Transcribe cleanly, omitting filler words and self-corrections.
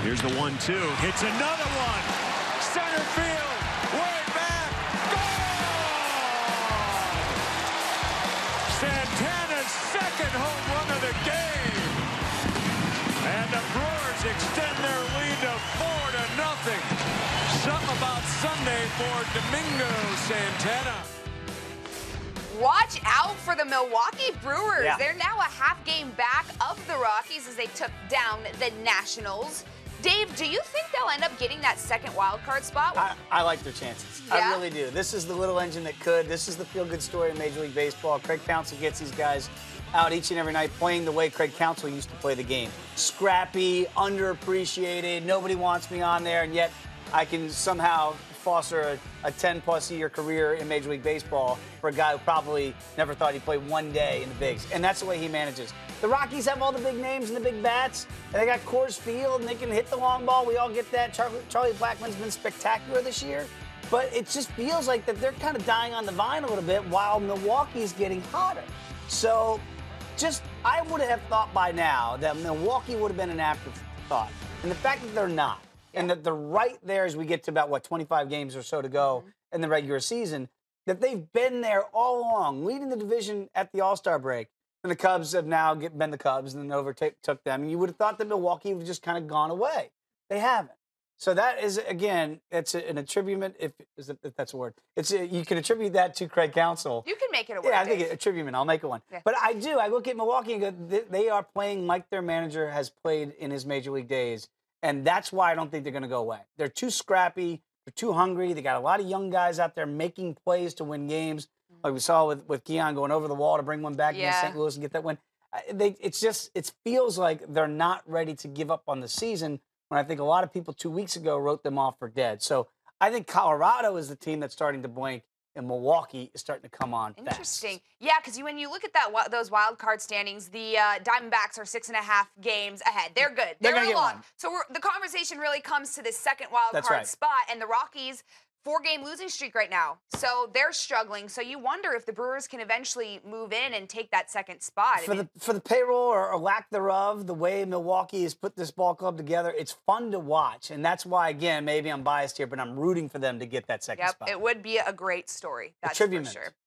Here's the 1-2. Hits another one. Center field. Way back. Gone! Santana's second home run of the game. And the Brewers extend their lead to 4-0. Something about Sunday for Domingo Santana. Watch out for the Milwaukee Brewers. Yeah. They're now a half game back of the Rockies as they took down the Nationals. Dave, do you think they'll end up getting that second wild card spot? I like their chances. Yeah? I really do. This is the little engine that could. This is the feel-good story in Major League Baseball. Craig Counsell gets these guys out each and every night playing the way Craig Counsell used to play the game. Scrappy, underappreciated, nobody wants me on there, and yet I can somehow foster a 10-plus year career in Major League Baseball for a guy who probably never thought he'd play one day in the bigs. And that's the way he manages. The Rockies have all the big names and the big bats, and they got Coors Field, and they can hit the long ball. We all get that. Charlie Blackmon's been spectacular this year. But it just feels like that they're kind of dying on the vine a little bit while Milwaukee's getting hotter. So I would have thought by now that Milwaukee would have been an afterthought. And the fact that they're not, and that they're right there as we get to about, 25 games or so to go in the regular season, that they've been there all along, leading the division at the All-Star break. And the Cubs have now been the Cubs and then overtook them. And you would have thought that Milwaukee would have just kind of gone away. They haven't. So that is, again, it's an attribument, if that's a word. You can attribute that to Craig Counsell. You can make it a word. Yeah, I think attribument. I'll make it one. Yeah. But I look at Milwaukee and go, they are playing like their manager has played in his Major League days. And that's why I don't think they're going to go away. They're too scrappy. They're too hungry. They got a lot of young guys out there making plays to win games. Like we saw with Keon going over the wall to bring one back against St. Louis and get that win. It feels like they're not ready to give up on the season when I think a lot of people 2 weeks ago wrote them off for dead. So I think Colorado is the team that's starting to blink, and Milwaukee is starting to come on fast. Interesting. Yeah, because when you look at those wild card standings, the Diamondbacks are 6.5 games ahead. They're good. They're gonna in a get lot. one. So the conversation really comes to this second wild That's card right. spot, and the Rockies, 4-game losing streak right now. So they're struggling. So you wonder if the Brewers can eventually move in and take that second spot. For the payroll or lack thereof, the way Milwaukee has put this ball club together, it's fun to watch. And that's why, again, maybe I'm biased here, but I'm rooting for them to get that second spot. It would be a great story. That's for sure.